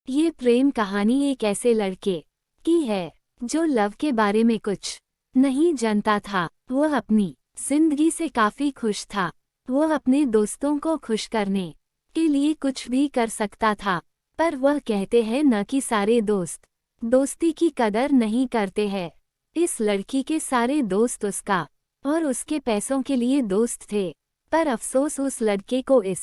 ये प्रेम कहानी एक ऐसे लड़के की है जो लव के बारे में कुछ नहीं जानता था। वह अपनी जिंदगी से काफी खुश था। वह अपने दोस्तों को खुश करने के लिए कुछ भी कर सकता था, पर वह कहते हैं न कि सारे दोस्त दोस्ती की कदर नहीं करते हैं। इस लड़की के सारे दोस्त उसका और उसके पैसों के लिए दोस्त थे, पर अफसोस उस लड़के को इस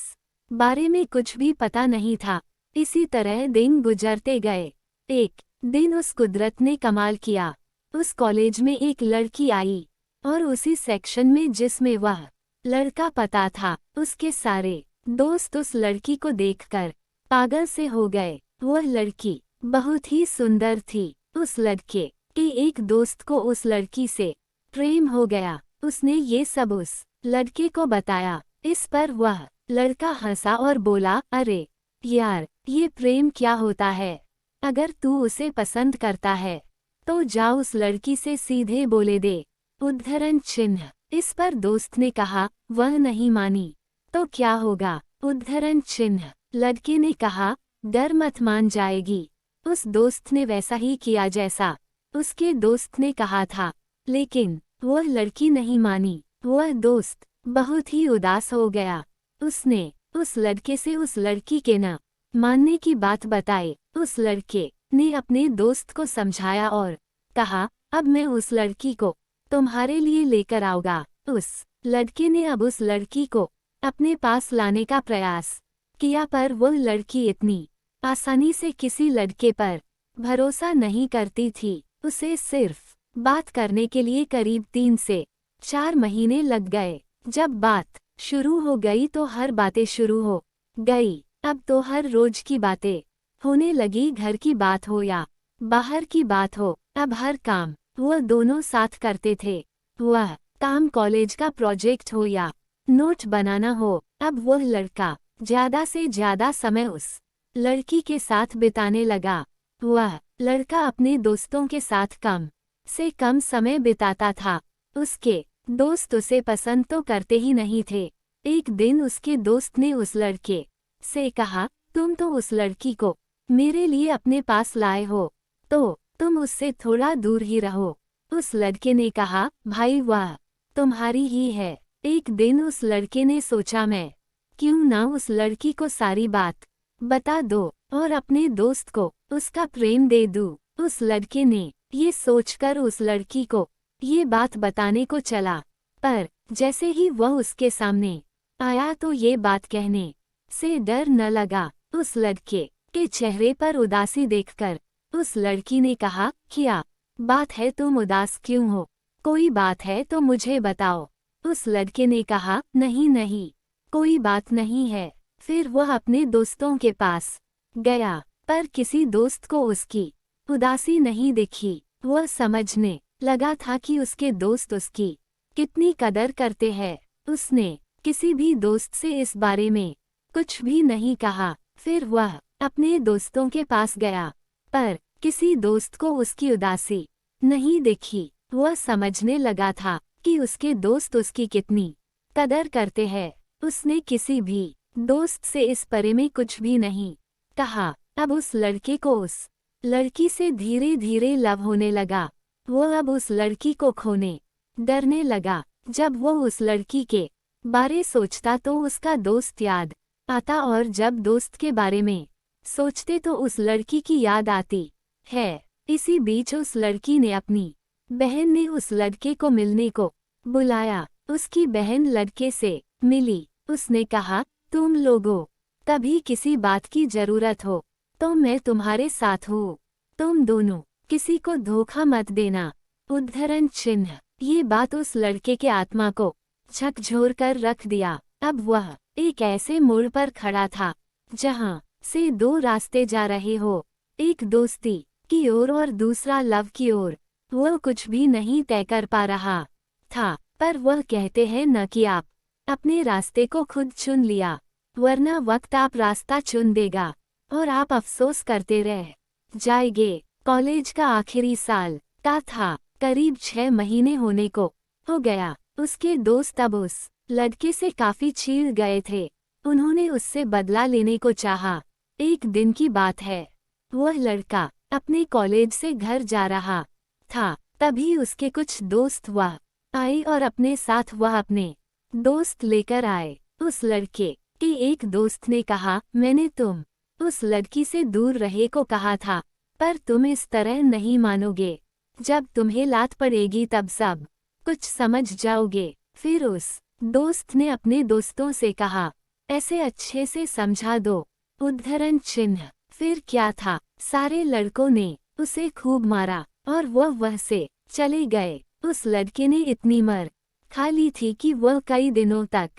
बारे में कुछ भी पता नहीं था। इसी तरह दिन गुजरते गए। एक दिन उस कुदरत ने कमाल किया। उस कॉलेज में एक लड़की आई और उसी सेक्शन में जिसमें वह लड़का पता था, उसके सारे दोस्त उस लड़की को देखकर पागल से हो गए। वह लड़की बहुत ही सुंदर थी। उस लड़के के एक दोस्त को उस लड़की से प्रेम हो गया। उसने ये सब उस लड़के को बताया। इस पर वह लड़का हंसा और बोला, अरे यार, ये प्रेम क्या होता है? अगर तू उसे पसंद करता है तो जा उस लड़की से सीधे बोले दे। उद्धरण चिन्ह। इस पर दोस्त ने कहा, वह नहीं मानी तो क्या होगा? उद्धरण चिन्ह। लड़के ने कहा, डर मत, मान जाएगी। उस दोस्त ने वैसा ही किया जैसा उसके दोस्त ने कहा था, लेकिन वह लड़की नहीं मानी। वह दोस्त बहुत ही उदास हो गया। उसने उस लड़के से उस लड़की के न मानने की बात बताई। उस लड़के ने अपने दोस्त को समझाया और कहा, अब मैं उस लड़की को तुम्हारे लिए लेकर आऊंगा। उस लड़के ने अब उस लड़की को अपने पास लाने का प्रयास किया, पर वह लड़की इतनी आसानी से किसी लड़के पर भरोसा नहीं करती थी। उसे सिर्फ बात करने के लिए करीब 3 से 4 महीने लग गए। जब बात शुरू हो गई तो हर बातें शुरू हो गई। अब तो हर रोज की बातें होने लगी। घर की बात हो या बाहर की बात हो, अब हर काम वह दोनों साथ करते थे। वह काम कॉलेज का प्रोजेक्ट हो या नोट बनाना हो, अब वह लड़का ज्यादा से ज्यादा समय उस लड़की के साथ बिताने लगा। वह लड़का अपने दोस्तों के साथ कम से कम समय बिताता था। उसके दोस्त उसे पसंद तो करते ही नहीं थे। एक दिन उसके दोस्त ने उस लड़के से कहा, तुम तो उस लड़की को मेरे लिए अपने पास लाए हो, तो तुम उससे थोड़ा दूर ही रहो। उस लड़के ने कहा, भाई वह तुम्हारी ही है। एक दिन उस लड़के ने सोचा, मैं क्यों ना उस लड़की को सारी बात बता दो और अपने दोस्त को उसका प्रेम दे दूं। उस लड़के ने ये सोचकर उस लड़की को ये बात बताने को चला, पर जैसे ही वह उसके सामने आया तो ये बात कहने से डर न लगा। उस लड़के के चेहरे पर उदासी देखकर उस लड़की ने कहा, क्या बात है, तुम उदास क्यों हो? कोई बात है तो मुझे बताओ। उस लड़के ने कहा, नहीं नहीं, कोई बात नहीं है। फिर वह अपने दोस्तों के पास गया, पर किसी दोस्त को उसकी उदासी नहीं दिखी। वह समझने लगा था कि उसके दोस्त उसकी कितनी कदर करते हैं। उसने किसी भी दोस्त से इस बारे में कुछ भी नहीं कहा। फिर वह अपने दोस्तों के पास गया, पर किसी दोस्त को उसकी उदासी नहीं दिखी। वह समझने लगा था कि उसके दोस्त उसकी कितनी कदर करते हैं। उसने किसी भी दोस्त से इस बारे में कुछ भी नहीं कहा। अब उस लड़के को उस लड़की से धीरे धीरे लव होने लगा। वह अब उस लड़की को खोने डरने लगा। जब वह उस लड़की के बारे सोचता तो उसका दोस्त याद आता, और जब दोस्त के बारे में सोचते तो उस लड़की की याद आती है। इसी बीच उस लड़की ने अपनी बहन ने उस लड़के को मिलने को बुलाया। उसकी बहन लड़के से मिली। उसने कहा, तुम लोगों कभी किसी बात की जरूरत हो तो मैं तुम्हारे साथ हूँ। तुम दोनों किसी को धोखा मत देना। उद्धरण चिन्ह। ये बात उस लड़के के आत्मा को झकझोर कर रख दिया। अब वह एक ऐसे मोड़ पर खड़ा था जहाँ से 2 रास्ते जा रहे हो, एक दोस्ती की ओर और दूसरा लव की ओर। वह कुछ भी नहीं तय कर पा रहा था, पर वह कहते हैं न कि आप अपने रास्ते को खुद चुन लिया, वरना वक्त आप रास्ता चुन देगा और आप अफसोस करते रह जाएंगे। कॉलेज का आखिरी साल का था। करीब 6 महीने होने को हो गया। उसके दोस्त अब उस लड़के से काफी चिढ़ गए थे। उन्होंने उससे बदला लेने को चाहा। एक दिन की बात है, वह लड़का अपने कॉलेज से घर जा रहा था, तभी उसके कुछ दोस्त वह आए और अपने साथ वह अपने दोस्त लेकर आए। उस लड़के के एक दोस्त ने कहा, मैंने तुम उस लड़की से दूर रहे को कहा था, पर तुम इस तरह नहीं मानोगे। जब तुम्हें लात पड़ेगी तब सब कुछ समझ जाओगे। फिर उस दोस्त ने अपने दोस्तों से कहा, ऐसे अच्छे से समझा दो। उद्धरण चिन्ह। फिर क्या था, सारे लड़कों ने उसे खूब मारा और वह से चले गए। उस लड़के ने इतनी मर खा ली थी कि वह कई दिनों तक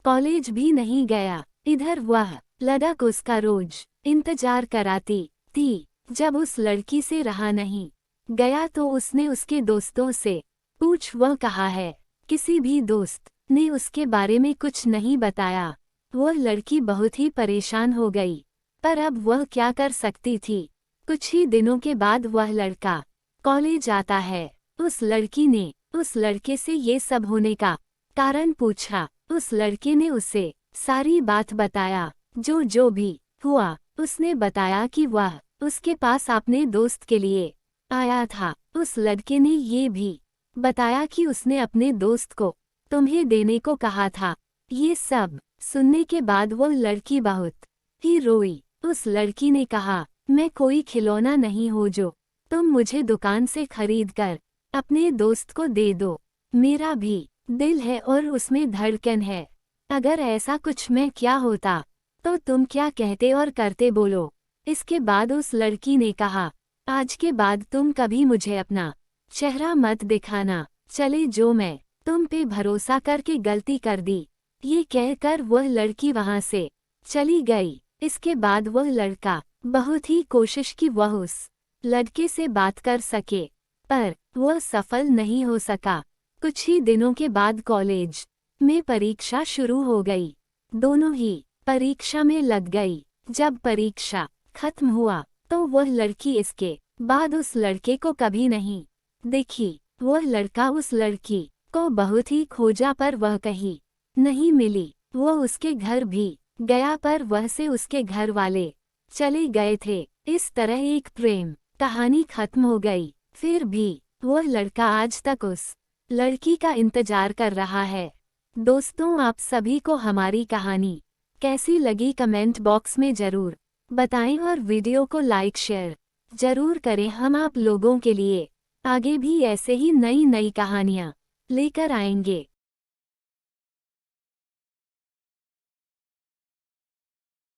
कॉलेज भी नहीं गया। इधर वह लड़क उसका रोज इंतजार कराती थी। जब उस लड़की से रहा नहीं गया तो उसने उसके दोस्तों से पूछ, वह कहाँ है। किसी भी दोस्त ने उसके बारे में कुछ नहीं बताया। वह लड़की बहुत ही परेशान हो गई, पर अब वह क्या कर सकती थी। कुछ ही दिनों के बाद वह लड़का कॉलेज आता है। उस लड़की ने उस लड़के से ये सब होने का कारण पूछा। उस लड़के ने उसे सारी बात बताया, जो भी हुआ। उसने बताया कि वह उसके पास अपने दोस्त के लिए आया था। उस लड़के ने ये भी बताया कि उसने अपने दोस्त को तुम्हें देने को कहा था। ये सब सुनने के बाद वह लड़की बहुत ही रोई। उस लड़की ने कहा, मैं कोई खिलौना नहीं हूँ जो तुम मुझे दुकान से खरीद कर अपने दोस्त को दे दो। मेरा भी दिल है और उसमें धड़कन है। अगर ऐसा कुछ मैं क्या होता तो तुम क्या कहते और करते, बोलो। इसके बाद उस लड़की ने कहा, आज के बाद तुम कभी मुझे अपना चेहरा मत दिखाना। चले जो मैं तुम पे भरोसा करके गलती कर दी। ये कहकर वह लड़की वहां से चली गई। इसके बाद वह लड़का बहुत ही कोशिश की वह उस लड़के से बात कर सके, पर वह सफल नहीं हो सका। कुछ ही दिनों के बाद कॉलेज में परीक्षा शुरू हो गई। दोनों ही परीक्षा में लग गई। जब परीक्षा खत्म हुआ तो वह लड़की इसके बाद उस लड़के को कभी नहीं देखी। वह लड़का उस लड़की को बहुत ही खोजा पर वह कहीं नहीं मिली। वह उसके घर भी गया पर वह से उसके घर वाले चले गए थे। इस तरह एक प्रेम कहानी खत्म हो गई। फिर भी वह लड़का आज तक उस लड़की का इंतजार कर रहा है। दोस्तों, आप सभी को हमारी कहानी कैसी लगी कमेंट बॉक्स में ज़रूर बताएं और वीडियो को लाइक शेयर ज़रूर करें। हम आप लोगों के लिए आगे भी ऐसे ही नई नई कहानियाँ लेकर आएंगे।